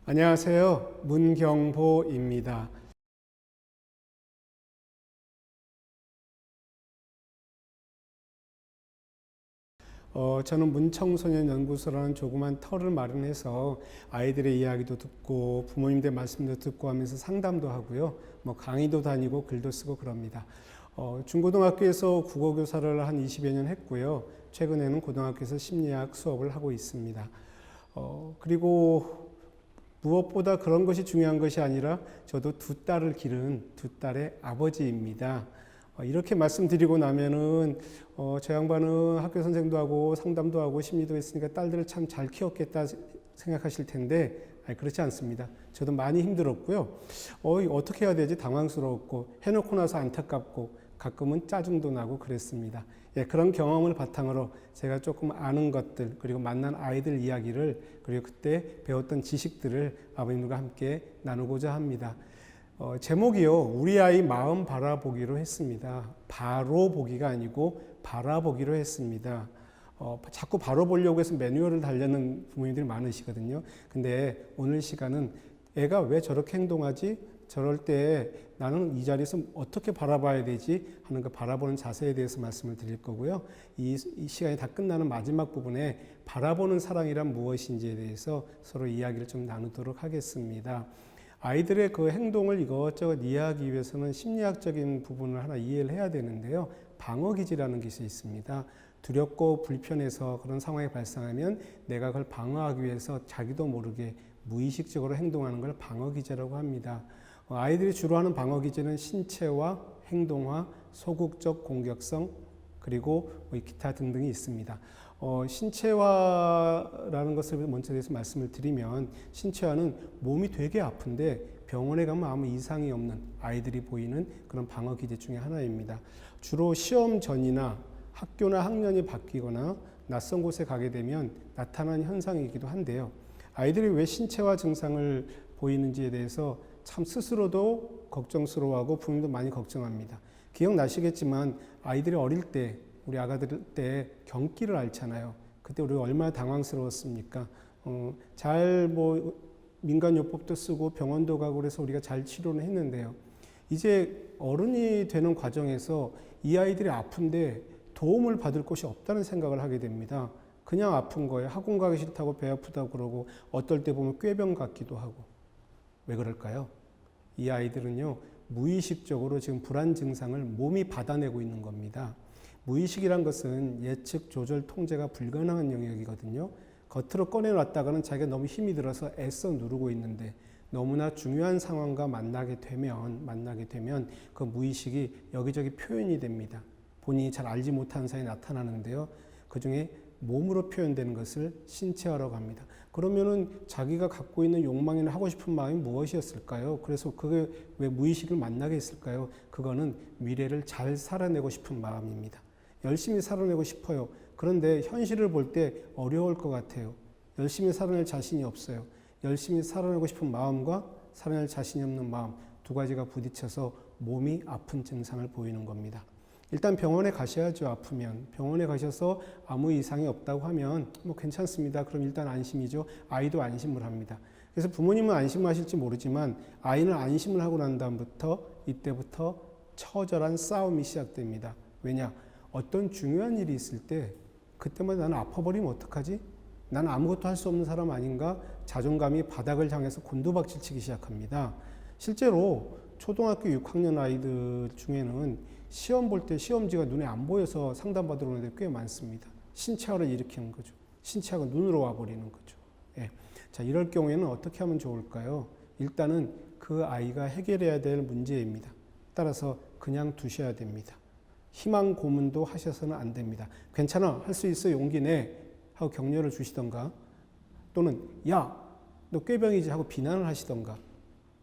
안녕하세요. 문경보입니다. 저는 문청소년연구소라는 조그만 터를 마련해서 아이들의 이야기도 듣고 부모님들 말씀도 듣고 하면서 상담도 하고요. 강의도 다니고 글도 쓰고 그럽니다. 중고등학교에서 국어교사를 한 20여 년 했고요. 최근에는 고등학교에서 심리학 수업을 하고 있습니다. 그리고 무엇보다 그런 것이 중요한 것이 아니라 저도 두 딸을 기른 두 딸의 아버지입니다. 이렇게 말씀드리고 나면은 저 양반은 학교 선생도 하고 상담도 하고 심리도 했으니까 딸들을 참 잘 키웠겠다 생각하실 텐데 그렇지 않습니다. 저도 많이 힘들었고요. 어떻게 해야 되지? 당황스러웠고 해놓고 나서 안타깝고 가끔은 짜증도 나고 그랬습니다. 그런 경험을 바탕으로 제가 조금 아는 것들 그리고 만난 아이들 이야기를 그리고 그때 배웠던 지식들을 아버님과 함께 나누고자 합니다. 제목이요. 우리 아이 마음 바라보기로 했습니다. 바로 보기가 아니고 바라보기로 했습니다. 자꾸 바로 보려고 해서 매뉴얼을 달려는 부모님들이 많으시거든요. 근데 오늘 시간은 애가 왜 저렇게 행동하지? 저럴 때 나는 이 자리에서 어떻게 바라봐야 되지? 하는 그 바라보는 자세에 대해서 말씀을 드릴 거고요. 이 시간이 다 끝나는 마지막 부분에 바라보는 사랑이란 무엇인지에 대해서 서로 이야기를 좀 나누도록 하겠습니다. 아이들의 그 행동을 이것저것 이해하기 위해서는 심리학적인 부분을 하나 이해를 해야 되는데요. 방어기제라는 것이 있습니다. 두렵고 불편해서 그런 상황이 발생하면 내가 그걸 방어하기 위해서 자기도 모르게 무의식적으로 행동하는 걸 방어기제라고 합니다. 아이들이 주로 하는 방어기제는 신체화, 행동화, 소극적 공격성, 그리고 기타 등등이 있습니다. 신체화라는 것을 먼저 대해서 말씀을 드리면 신체화는 몸이 되게 아픈데 병원에 가면 아무 이상이 없는 아이들이 보이는 그런 방어 기제 중에 하나입니다. 주로 시험 전이나 학교나 학년이 바뀌거나 낯선 곳에 가게 되면 나타나는 현상이기도 한데요. 아이들이 왜 신체화 증상을 보이는지에 대해서 참 스스로도 걱정스러워하고 부모님도 많이 걱정합니다. 기억나시겠지만 아이들이 어릴 때 우리 아가들 때 경기를 앓잖아요. 그때 우리가 얼마나 당황스러웠습니까? 민간요법도 쓰고 병원도 가고 그래서 우리가 잘 치료는 했는데요. 이제 어른이 되는 과정에서 이 아이들이 아픈데 도움을 받을 곳이 없다는 생각을 하게 됩니다. 그냥 아픈 거예요. 학원 가기 싫다고 배 아프다고 그러고 어떨 때 보면 꾀병 같기도 하고. 왜 그럴까요? 이 아이들은요, 무의식적으로 지금 불안 증상을 몸이 받아내고 있는 겁니다. 무의식이란 것은 예측, 조절, 통제가 불가능한 영역이거든요. 겉으로 꺼내놨다가는 자기가 너무 힘이 들어서 애써 누르고 있는데 너무나 중요한 상황과 만나게 되면 그 무의식이 여기저기 표현이 됩니다. 본인이 잘 알지 못하는 사이에 나타나는데요. 그 중에 몸으로 표현되는 것을 신체화라고 합니다. 그러면은 자기가 갖고 있는 욕망이나 하고 싶은 마음이 무엇이었을까요? 그래서 그게 왜 무의식을 만나게 했을까요? 그거는 미래를 잘 살아내고 싶은 마음입니다. 열심히 살아내고 싶어요. 그런데 현실을 볼 때 어려울 것 같아요. 열심히 살아낼 자신이 없어요. 열심히 살아내고 싶은 마음과 살아낼 자신이 없는 마음 두 가지가 부딪혀서 몸이 아픈 증상을 보이는 겁니다. 일단 병원에 가셔야죠. 아프면 병원에 가셔서 아무 이상이 없다고 하면 괜찮습니다. 그럼 일단 안심이죠. 아이도 안심을 합니다. 그래서 부모님은 안심하실지 모르지만 아이는 안심을 하고 난 다음부터 이때부터 처절한 싸움이 시작됩니다. 왜냐? 어떤 중요한 일이 있을 때 그때마다 나는 아파버리면 어떡하지? 나는 아무것도 할 수 없는 사람 아닌가? 자존감이 바닥을 향해서 곤두박질 치기 시작합니다. 실제로 초등학교 6학년 아이들 중에는 시험 볼 때 시험지가 눈에 안 보여서 상담받으러 오는 데 꽤 많습니다. 신체화를 일으키는 거죠. 신체화가 눈으로 와버리는 거죠. 자, 이럴 경우에는 어떻게 하면 좋을까요? 일단은 그 아이가 해결해야 될 문제입니다. 따라서 그냥 두셔야 됩니다. 희망 고문도 하셔서는 안 됩니다. 괜찮아, 할 수 있어, 용기 내 하고 격려를 주시던가, 또는 야, 너 꾀병이지 하고 비난을 하시던가,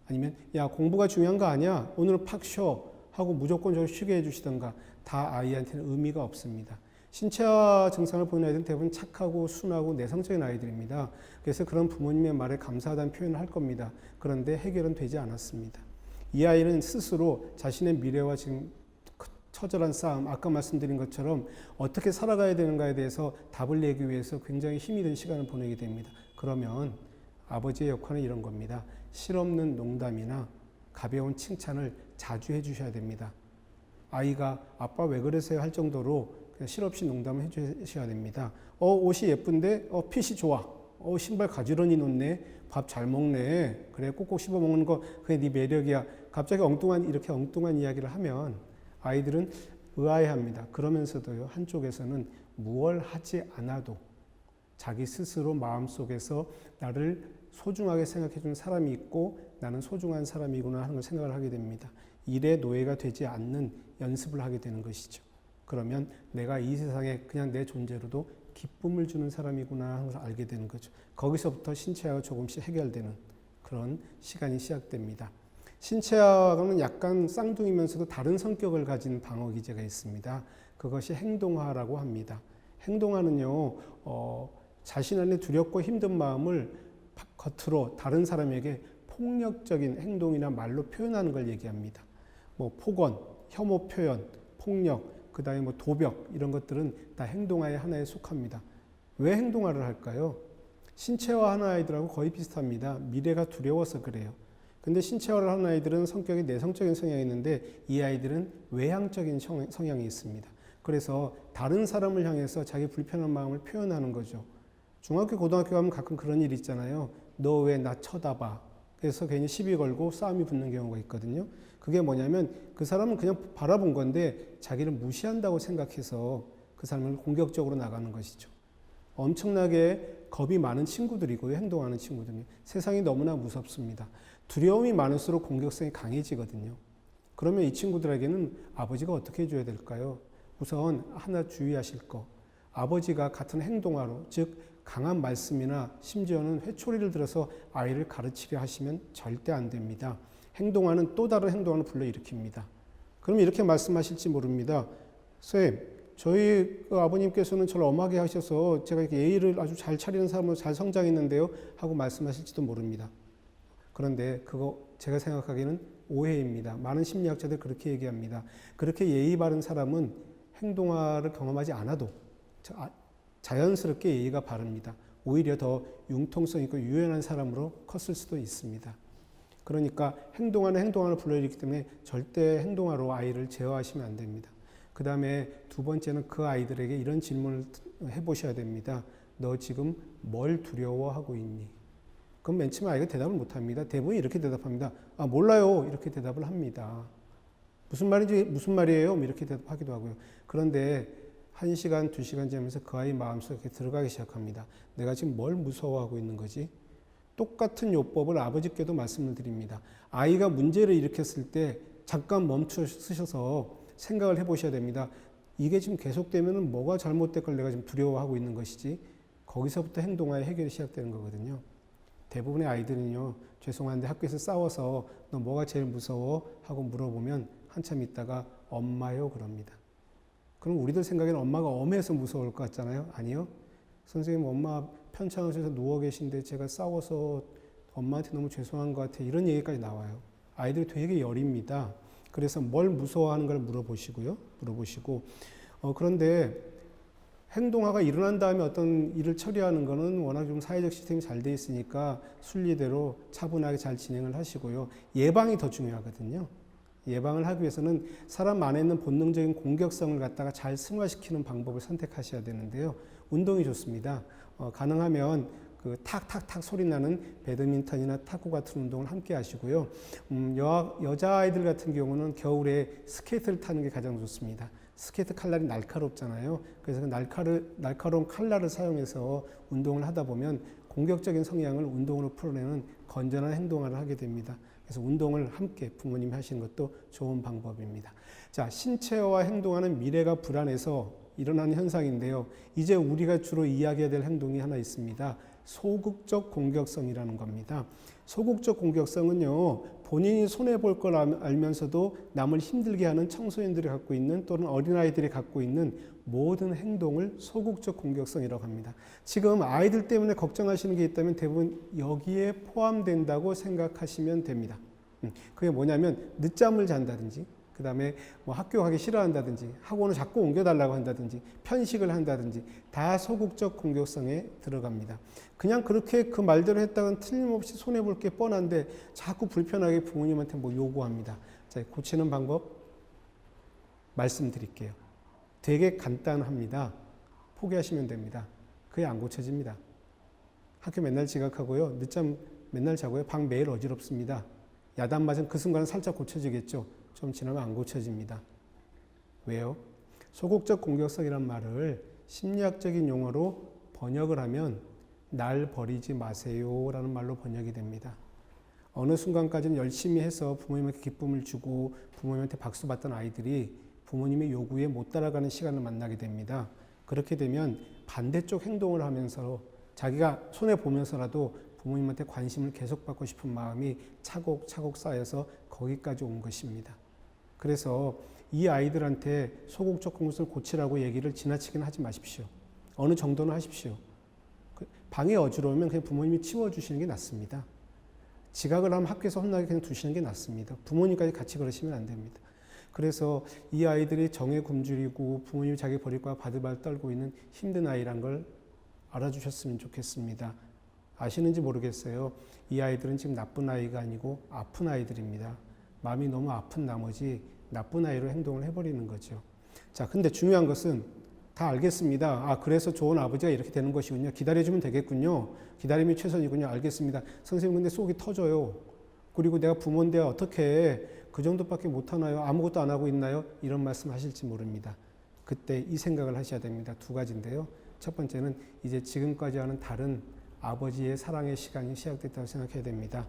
아니면 야, 공부가 중요한 거 아니야, 오늘은 팍 쉬어 하고 무조건 좀 쉬게 해주시던가, 다 아이한테는 의미가 없습니다. 신체화 증상을 보이는 아이들은 대부분 착하고 순하고 내성적인 아이들입니다. 그래서 그런 부모님의 말에 감사하다는 표현을 할 겁니다. 그런데 해결은 되지 않았습니다. 이 아이는 스스로 자신의 미래와 지금 처절한 싸움, 아까 말씀드린 것처럼 어떻게 살아가야 되는가에 대해서 답을 내기 위해서 굉장히 힘이 든 시간을 보내게 됩니다. 그러면 아버지의 역할은 이런 겁니다. 실없는 농담이나 가벼운 칭찬을 자주 해주셔야 됩니다. 아이가 아빠 왜 그러세요 할 정도로 그냥 실없이 농담을 해주셔야 됩니다. 옷이 예쁜데 핏이 좋아. 신발 가지런히 놓네. 밥 잘 먹네. 그래 꼭꼭 씹어 먹는 거 그게 네 매력이야. 갑자기 이렇게 엉뚱한 이야기를 하면 아이들은 의아해합니다. 그러면서도요, 한쪽에서는 무얼 하지 않아도 자기 스스로 마음속에서 나를 소중하게 생각해 주는 사람이 있고 나는 소중한 사람이구나 하는 걸 생각을 하게 됩니다. 일의 노예가 되지 않는 연습을 하게 되는 것이죠. 그러면 내가 이 세상에 그냥 내 존재로도 기쁨을 주는 사람이구나 하는 것을 알게 되는 거죠. 거기서부터 신체화가 조금씩 해결되는 그런 시간이 시작됩니다. 신체화는 약간 쌍둥이면서도 다른 성격을 가진 방어 기제가 있습니다. 그것이 행동화라고 합니다. 행동화는요, 자신 안에 두렵고 힘든 마음을 겉으로 다른 사람에게 폭력적인 행동이나 말로 표현하는 걸 얘기합니다. 폭언, 혐오 표현, 폭력, 그 다음에 도벽 이런 것들은 다 행동화의 하나에 속합니다. 왜 행동화를 할까요? 신체화 하는 아이들하고 거의 비슷합니다. 미래가 두려워서 그래요. 근데 신체화를 하는 아이들은 성격이 내성적인 성향이 있는데 이 아이들은 외향적인 성향이 있습니다. 그래서 다른 사람을 향해서 자기 불편한 마음을 표현하는 거죠. 중학교, 고등학교 가면 가끔 그런 일 있잖아요. 너 왜 나 쳐다봐? 그래서 괜히 시비 걸고 싸움이 붙는 경우가 있거든요. 그게 뭐냐면 그 사람은 그냥 바라본 건데 자기를 무시한다고 생각해서 그 사람을 공격적으로 나가는 것이죠. 엄청나게 겁이 많은 친구들이고요. 행동하는 친구들이. 세상이 너무나 무섭습니다. 두려움이 많을수록 공격성이 강해지거든요. 그러면 이 친구들에게는 아버지가 어떻게 해줘야 될까요? 우선 하나 주의하실 거. 아버지가 같은 행동화로, 즉 강한 말씀이나 심지어는 회초리를 들어서 아이를 가르치려 하시면 절대 안 됩니다. 행동화는 또 다른 행동화를 불러일으킵니다. 그럼 이렇게 말씀하실지 모릅니다. 선생님, 저희 아버님께서는 저를 엄하게 하셔서 제가 이렇게 예의를 아주 잘 차리는 사람으로 잘 성장했는데요 하고 말씀하실지도 모릅니다. 그런데 그거 제가 생각하기에는 오해입니다. 많은 심리학자들 그렇게 얘기합니다. 그렇게 예의 바른 사람은 행동화를 경험하지 않아도 자연스럽게 예의가 바릅니다. 오히려 더 융통성 있고 유연한 사람으로 컸을 수도 있습니다. 그러니까 행동화를 불러일으키기 때문에 절대 행동화로 아이를 제어하시면 안 됩니다. 그 다음에 두 번째는 그 아이들에게 이런 질문을 해보셔야 됩니다. 너 지금 뭘 두려워하고 있니? 그럼 맨 처음에 아이가 대답을 못합니다. 대부분 이렇게 대답합니다. 몰라요. 이렇게 대답을 합니다. 무슨 말이에요? 이렇게 대답하기도 하고요. 그런데 1시간, 2시간 지나면서 그 아이 마음속에 들어가기 시작합니다. 내가 지금 뭘 무서워하고 있는 거지? 똑같은 요법을 아버지께도 말씀을 드립니다. 아이가 문제를 일으켰을 때 잠깐 멈춰 쓰셔서 생각을 해보셔야 됩니다. 이게 지금 계속되면 뭐가 잘못될 걸 내가 지금 두려워하고 있는 것이지? 거기서부터 행동화의 해결이 시작되는 거거든요. 대부분의 아이들은요, 죄송한데 학교에서 싸워서 너 뭐가 제일 무서워? 하고 물어보면 한참 있다가 엄마요 그럽니다. 그럼 우리들 생각에는 엄마가 엄해서 무서울 것 같잖아요. 아니요. 선생님 엄마 편찮으셔서 누워 계신데 제가 싸워서 엄마한테 너무 죄송한 것 같아요. 이런 얘기까지 나와요. 아이들이 되게 여립니다. 그래서 뭘 무서워하는 걸 물어보시고 그런데 행동화가 일어난 다음에 어떤 일을 처리하는 거는 워낙 좀 사회적 시스템이 잘 돼 있으니까 순리대로 차분하게 잘 진행을 하시고요. 예방이 더 중요하거든요. 예방을 하기 위해서는 사람 안에 있는 본능적인 공격성을 갖다가 잘 승화시키는 방법을 선택하셔야 되는데요. 운동이 좋습니다. 가능하면 그 탁탁탁 소리 나는 배드민턴이나 탁구 같은 운동을 함께 하시고요. 여자아이들 같은 경우는 겨울에 스케이트를 타는 게 가장 좋습니다. 스케이트 칼날이 날카롭잖아요. 그래서 그 날카로운 칼날을 사용해서 운동을 하다 보면 공격적인 성향을 운동으로 풀어내는 건전한 행동을 하게 됩니다. 그래서 운동을 함께 부모님이 하시는 것도 좋은 방법입니다. 자, 신체와 행동하는 미래가 불안해서 일어나는 현상인데요. 이제 우리가 주로 이야기해야 될 행동이 하나 있습니다. 소극적 공격성이라는 겁니다. 소극적 공격성은요, 본인이 손해볼 걸 알면서도 남을 힘들게 하는 청소년들이 갖고 있는 또는 어린아이들이 갖고 있는 모든 행동을 소극적 공격성이라고 합니다. 지금 아이들 때문에 걱정하시는 게 있다면 대부분 여기에 포함된다고 생각하시면 됩니다. 그게 뭐냐면 늦잠을 잔다든지 그 다음에 뭐 학교 가기 싫어한다든지 학원을 자꾸 옮겨달라고 한다든지 편식을 한다든지 다 소극적 공격성에 들어갑니다. 그냥 그렇게 그 말대로 했다간 틀림없이 손해볼 게 뻔한데 자꾸 불편하게 부모님한테 뭐 요구합니다. 자, 고치는 방법 말씀드릴게요. 되게 간단합니다. 포기하시면 됩니다. 그게 안 고쳐집니다. 학교 맨날 지각하고요. 늦잠 맨날 자고요. 방 매일 어지럽습니다. 야단 맞은 그 순간은 살짝 고쳐지겠죠. 좀 지나면 안 고쳐집니다. 왜요? 소극적 공격성이란 말을 심리학적인 용어로 번역을 하면 날 버리지 마세요 라는 말로 번역이 됩니다. 어느 순간까지는 열심히 해서 부모님에게 기쁨을 주고 부모님한테 박수 받던 아이들이 부모님의 요구에 못 따라가는 시간을 만나게 됩니다. 그렇게 되면 반대쪽 행동을 하면서 자기가 손해보면서라도 부모님한테 관심을 계속 받고 싶은 마음이 차곡차곡 쌓여서 거기까지 온 것입니다. 그래서 이 아이들한테 소극적 공격성을 고치라고 얘기를 지나치게는 하지 마십시오. 어느 정도는 하십시오. 방이 어지러우면 그냥 부모님이 치워주시는 게 낫습니다. 지각을 하면 학교에서 혼나게 그냥 두시는 게 낫습니다. 부모님까지 같이 그러시면 안 됩니다. 그래서 이 아이들이 정에 굶주리고 부모님이 자기 버릴까 바들바들 떨고 있는 힘든 아이란 걸 알아주셨으면 좋겠습니다. 아시는지 모르겠어요. 이 아이들은 지금 나쁜 아이가 아니고 아픈 아이들입니다. 마음이 너무 아픈 나머지 나쁜 아이로 행동을 해버리는 거죠. 자, 근데 중요한 것은 다 알겠습니다. 아, 그래서 좋은 아버지가 이렇게 되는 것이군요. 기다려주면 되겠군요. 기다림이 최선이군요. 알겠습니다. 선생님, 근데 속이 터져요. 그리고 내가 부모인데 어떻게 그 정도밖에 못하나요? 아무것도 안 하고 있나요? 이런 말씀 하실지 모릅니다. 그때 이 생각을 하셔야 됩니다. 두 가지인데요. 첫 번째는 이제 지금까지와는 다른 아버지의 사랑의 시간이 시작됐다고 생각해야 됩니다.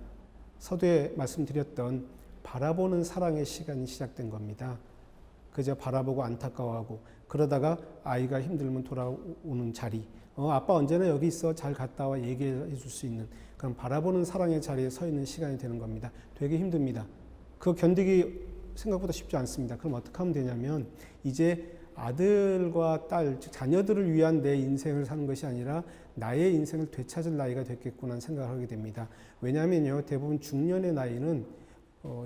서두에 말씀드렸던 바라보는 사랑의 시간이 시작된 겁니다. 그저 바라보고 안타까워하고 그러다가 아이가 힘들면 돌아오는 자리. 아빠 언제나 여기 있어. 잘 갔다 와. 얘기해 줄 수 있는 그런 바라보는 사랑의 자리에 서 있는 시간이 되는 겁니다. 되게 힘듭니다. 그거 견디기 생각보다 쉽지 않습니다. 그럼 어떻게 하면 되냐면 이제 아들과 딸, 즉 자녀들을 위한 내 인생을 사는 것이 아니라 나의 인생을 되찾을 나이가 됐겠구나 생각을 하게 됩니다. 왜냐하면요, 대부분 중년의 나이는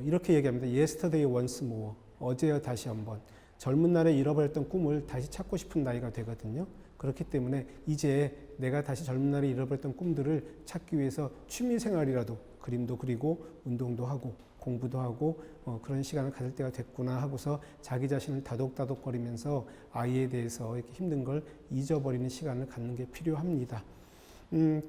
이렇게 얘기합니다. Yesterday once more. 어제여 다시 한번. 젊은 날에 잃어버렸던 꿈을 다시 찾고 싶은 나이가 되거든요. 그렇기 때문에 이제 내가 다시 젊은 날에 잃어버렸던 꿈들을 찾기 위해서 취미생활이라도 그림도 그리고 운동도 하고 공부도 하고 그런 시간을 가질 때가 됐구나 하고서 자기 자신을 다독다독거리면서 아이에 대해서 이렇게 힘든 걸 잊어버리는 시간을 갖는 게 필요합니다.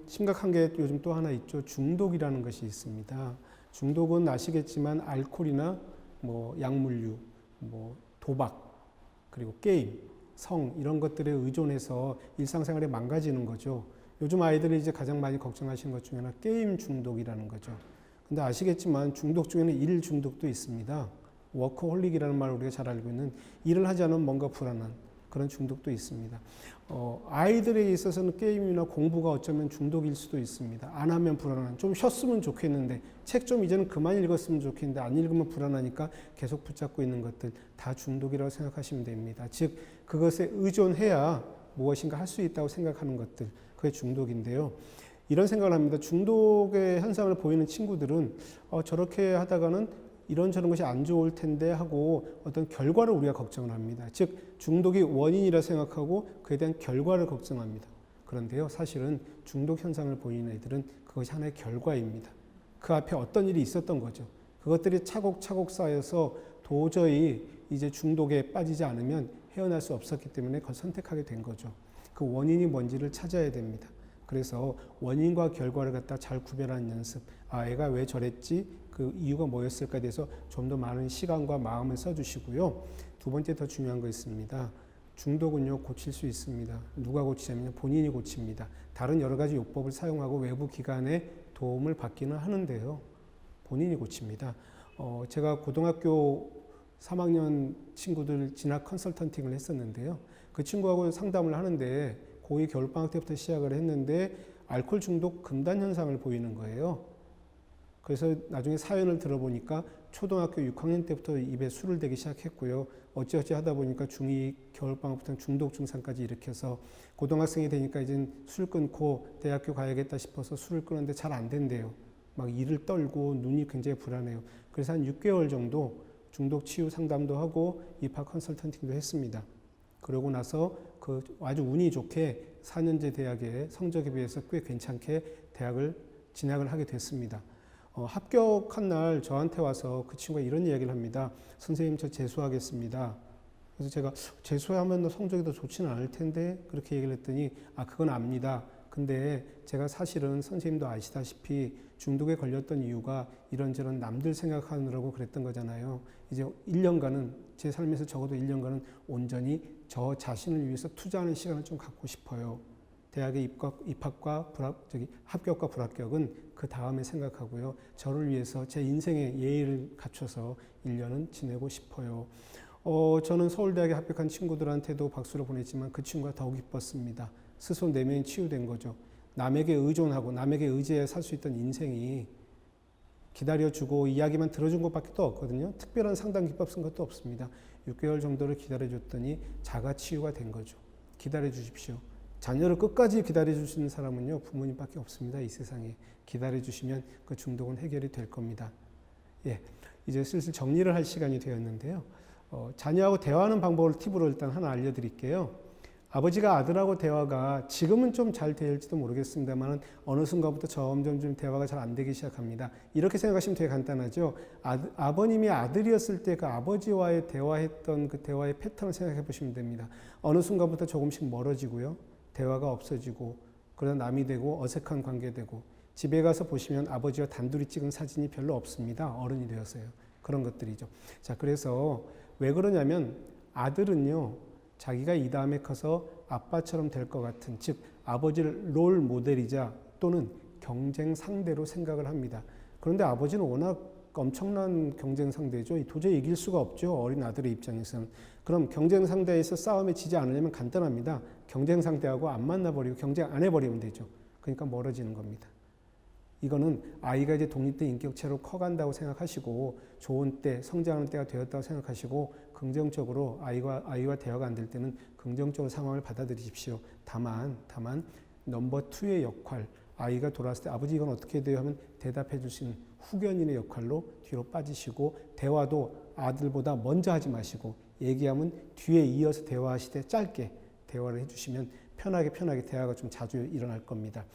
심각한 게 요즘 또 하나 있죠. 중독이라는 것이 있습니다. 중독은 아시겠지만 알코올이나 뭐 약물류, 뭐 도박, 그리고 게임, 성 이런 것들에 의존해서 일상생활에 망가지는 거죠. 요즘 아이들이 이제 가장 많이 걱정하시는 것 중에 하나 게임 중독이라는 거죠. 근데 아시겠지만 중독 중에는 일 중독도 있습니다. 워커홀릭이라는 말을 우리가 잘 알고 있는 일을 하지 않으면 뭔가 불안한 그런 중독도 있습니다. 아이들에게 있어서는 게임이나 공부가 어쩌면 중독일 수도 있습니다. 안 하면 불안한, 좀 쉬었으면 좋겠는데 책 좀 이제는 그만 읽었으면 좋겠는데 안 읽으면 불안하니까 계속 붙잡고 있는 것들 다 중독이라고 생각하시면 됩니다. 즉 그것에 의존해야 무엇인가 할 수 있다고 생각하는 것들, 그게 중독인데요. 이런 생각을 합니다. 중독의 현상을 보이는 친구들은 저렇게 하다가는 이런저런 것이 안 좋을 텐데 하고 어떤 결과를 우리가 걱정을 합니다. 즉 중독이 원인이라 생각하고 그에 대한 결과를 걱정합니다. 그런데요, 사실은 중독 현상을 보이는 애들은 그것이 하나의 결과입니다. 그 앞에 어떤 일이 있었던 거죠. 그것들이 차곡차곡 쌓여서 도저히 이제 중독에 빠지지 않으면 헤어날 수 없었기 때문에 그걸 선택하게 된 거죠. 그 원인이 뭔지를 찾아야 됩니다. 그래서 원인과 결과를 갖다 잘 구별하는 연습. 아, 애가 왜 저랬지? 그 이유가 뭐였을까에 대해서 좀 더 많은 시간과 마음을 써주시고요. 두 번째 더 중요한 거 있습니다. 중독은요, 고칠 수 있습니다. 누가 고치냐면요, 본인이 고칩니다. 다른 여러 가지 요법을 사용하고 외부 기관의 도움을 받기는 하는데요. 본인이 고칩니다. 제가 고등학교 3학년 친구들 진학 컨설턴팅을 했었는데요. 그 친구하고 상담을 하는데 고2 겨울방학 때부터 시작을 했는데 알코올 중독 금단 현상을 보이는 거예요. 그래서 나중에 사연을 들어보니까 초등학교 6학년 때부터 입에 술을 대기 시작했고요. 어찌어찌 하다 보니까 중2 겨울방학부터 중독 증상까지 일으켜서 고등학생이 되니까 이제 술 끊고 대학교 가야겠다 싶어서 술을 끊었는데 잘 안 된대요. 막 이를 떨고 눈이 굉장히 불안해요. 그래서 한 6개월 정도 중독 치유 상담도 하고 입학 컨설턴팅도 했습니다. 그러고 나서 그 아주 운이 좋게 4년제 대학에 성적에 비해서 꽤 괜찮게 대학을 진학을 하게 됐습니다. 합격한 날 저한테 와서 그 친구가 이런 이야기를 합니다. 선생님, 저 재수하겠습니다. 그래서 제가 재수하면 성적이 더 좋지는 않을 텐데 그렇게 얘기를 했더니 그건 압니다. 근데 제가 사실은 선생님도 아시다시피 중독에 걸렸던 이유가 이런저런 남들 생각하느라고 그랬던 거잖아요. 이제 1년간은 제 삶에서 적어도 1년간은 온전히 저 자신을 위해서 투자하는 시간을 좀 갖고 싶어요. 대학의 입학과 합격과 불합격은 그 다음에 생각하고요. 저를 위해서 제 인생의 예의를 갖춰서 1년은 지내고 싶어요. 저는 서울대학에 합격한 친구들한테도 박수를 보냈지만 그 친구가 더욱 기뻤습니다. 스스로 내면이 치유된 거죠. 남에게 의존하고 남에게 의지해 살 수 있던 인생이 기다려주고 이야기만 들어준 것밖에 또 없거든요. 특별한 상담 기법 쓴 것도 없습니다. 6개월 정도를 기다려줬더니 자가 치유가 된 거죠. 기다려주십시오. 자녀를 끝까지 기다려주시는 사람은요, 부모님밖에 없습니다. 이 세상에. 기다려주시면 그 중독은 해결이 될 겁니다. 예, 이제 슬슬 정리를 할 시간이 되었는데요. 자녀하고 대화하는 방법을 팁으로 일단 하나 알려드릴게요. 아버지가 아들하고 대화가 지금은 좀 잘 될지도 모르겠습니다만 어느 순간부터 점점 좀 대화가 잘 안 되기 시작합니다. 이렇게 생각하시면 되게 간단하죠. 아버님이 아들이었을 때 그 아버지와의 대화했던 그 대화의 패턴을 생각해 보시면 됩니다. 어느 순간부터 조금씩 멀어지고요. 대화가 없어지고 그러다 남이 되고 어색한 관계 되고 집에 가서 보시면 아버지와 단둘이 찍은 사진이 별로 없습니다. 어른이 되어서요. 그런 것들이죠. 자, 그래서 왜 그러냐면 아들은요. 자기가 이 다음에 커서 아빠처럼 될 것 같은, 즉 아버지를 롤 모델이자 또는 경쟁 상대로 생각을 합니다. 그런데 아버지는 워낙 엄청난 경쟁 상대죠. 도저히 이길 수가 없죠. 어린 아들의 입장에서는. 그럼 경쟁 상대에서 싸움에 지지 않으려면 간단합니다. 경쟁 상대하고 안 만나버리고 경쟁 안 해버리면 되죠. 그러니까 멀어지는 겁니다. 이거는 아이가 이제 독립된 인격체로 커간다고 생각하시고 좋은 때, 성장하는 때가 되었다고 생각하시고 긍정적으로 아이와 대화가 안 될 때는 긍정적으로 상황을 받아들이십시오. 다만 넘버 2의 역할, 아이가 돌아왔을 때 아버지 이건 어떻게 돼요 하면 대답해 주시는 후견인의 역할로 뒤로 빠지시고 대화도 아들보다 먼저 하지 마시고 얘기하면 뒤에 이어서 대화하시되 짧게 대화를 해주시면 편하게 대화가 좀 자주 일어날 겁니다.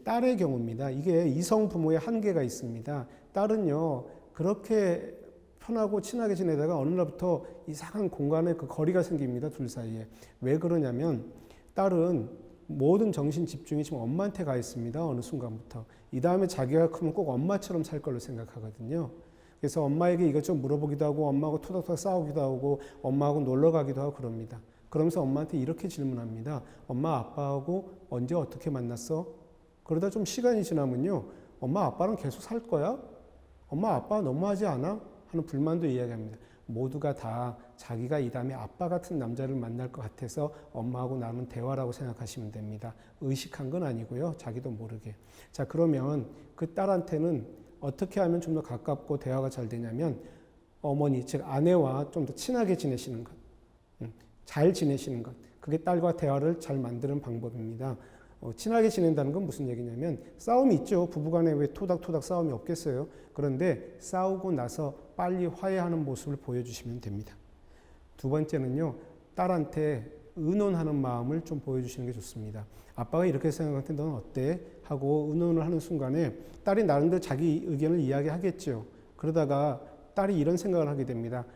딸의 경우입니다. 이게 이성 부모의 한계가 있습니다. 딸은요, 그렇게 편하고 친하게 지내다가 어느 날부터 이상한 공간에 그 거리가 생깁니다. 둘 사이에. 왜 그러냐면 딸은 모든 정신 집중이 지금 엄마한테 가 있습니다. 어느 순간부터. 이 다음에 자기가 크면 꼭 엄마처럼 살 걸로 생각하거든요. 그래서 엄마에게 이것저것 물어보기도 하고 엄마하고 토닥토닥 싸우기도 하고 엄마하고 놀러 가기도 하고 그럽니다. 그러면서 엄마한테 이렇게 질문합니다. 엄마 아빠하고 언제 어떻게 만났어? 그러다 좀 시간이 지나면요. 엄마 아빠랑 계속 살 거야? 엄마 아빠 너무하지 않아? 하는 불만도 이야기합니다. 모두가 다 자기가 이 다음에 아빠 같은 남자를 만날 것 같아서 엄마하고 나눈 대화라고 생각하시면 됩니다. 의식한 건 아니고요. 자기도 모르게. 자, 그러면 그 딸한테는 어떻게 하면 좀 더 가깝고 대화가 잘 되냐면 어머니, 즉 아내와 좀 더 친하게 지내시는 것. 잘 지내시는 것. 그게 딸과 대화를 잘 만드는 방법입니다. 친하게 지낸다는 건 무슨 얘기냐면 싸움이 있죠. 부부간에 왜 토닥토닥 싸움이 없겠어요. 그런데 싸우고 나서 빨리 화해하는 모습을 보여주시면 됩니다. 두 번째는요. 딸한테 의논하는 마음을 좀 보여주시는 게 좋습니다. 아빠가 이렇게 생각할 때 넌 어때? 하고 의논을 하는 순간에 딸이 나름대로 자기 의견을 이야기하겠죠. 그러다가 딸이 이런 생각을 하게 됩니다.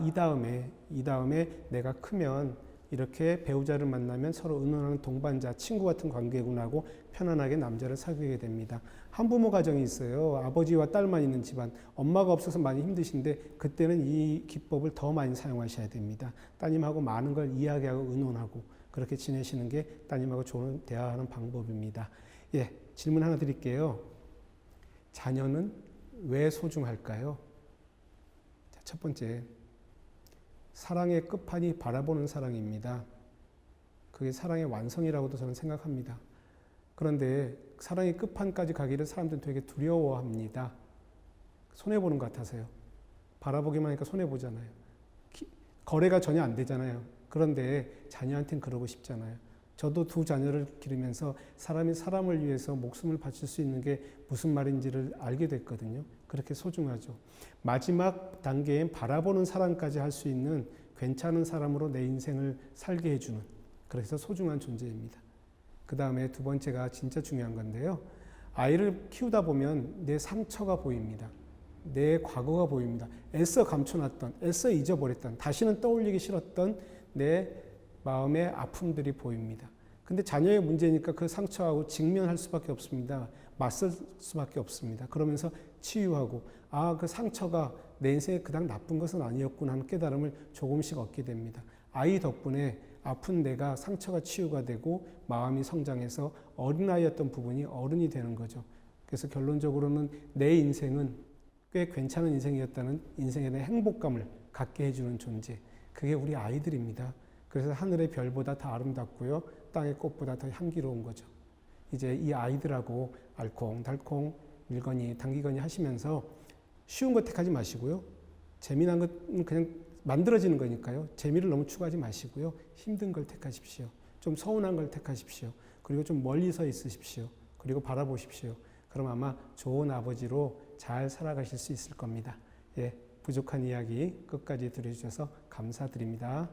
이 다음에 내가 크면 이렇게 배우자를 만나면 서로 의논하는 동반자, 친구 같은 관계구나 하고 편안하게 남자를 사귀게 됩니다. 한부모 가정이 있어요. 아버지와 딸만 있는 집안. 엄마가 없어서 많이 힘드신데 그때는 이 기법을 더 많이 사용하셔야 됩니다. 따님하고 많은 걸 이야기하고 의논하고 그렇게 지내시는 게 따님하고 좋은 대화하는 방법입니다. 예, 질문 하나 드릴게요. 자녀는 왜 소중할까요? 자, 첫 번째. 사랑의 끝판이 바라보는 사랑입니다. 그게 사랑의 완성이라고도 저는 생각합니다. 그런데 사랑의 끝판까지 가기를 사람들은 되게 두려워합니다. 손해보는 것 같아서요. 바라보기만 하니까 손해보잖아요. 거래가 전혀 안 되잖아요. 그런데 자녀한테는 그러고 싶잖아요. 저도 두 자녀를 기르면서 사람이 사람을 위해서 목숨을 바칠 수 있는 게 무슨 말인지를 알게 됐거든요. 그렇게 소중하죠. 마지막 단계엔 바라보는 사람까지 할 수 있는 괜찮은 사람으로 내 인생을 살게 해주는, 그래서 소중한 존재입니다. 그 다음에 두 번째가 진짜 중요한 건데요. 아이를 키우다 보면 내 상처가 보입니다. 내 과거가 보입니다. 애써 감춰놨던, 애써 잊어버렸던, 다시는 떠올리기 싫었던 내 마음의 아픔들이 보입니다. 근데 자녀의 문제니까 그 상처하고 직면할 수밖에 없습니다. 맞설 수밖에 없습니다. 그러면서 치유하고, 아, 그 상처가 내 인생에 그닥 나쁜 것은 아니었구나 하는 깨달음을 조금씩 얻게 됩니다. 아이 덕분에 아픈 내가 상처가 치유가 되고 마음이 성장해서 어린아이였던 부분이 어른이 되는 거죠. 그래서 결론적으로는 내 인생은 꽤 괜찮은 인생이었다는 인생에 대한 행복감을 갖게 해주는 존재. 그게 우리 아이들입니다. 그래서 하늘의 별보다 더 아름답고요. 땅의 꽃보다 더 향기로운 거죠. 이제 이 아이들하고 알콩달콩 밀거니 당기거니 하시면서 쉬운 거 택하지 마시고요. 재미난 것은 그냥 만들어지는 거니까요. 재미를 너무 추구하지 마시고요. 힘든 걸 택하십시오. 좀 서운한 걸 택하십시오. 그리고 좀 멀리서 있으십시오. 그리고 바라보십시오. 그럼 아마 좋은 아버지로 잘 살아가실 수 있을 겁니다. 예, 부족한 이야기 끝까지 들어주셔서 감사드립니다.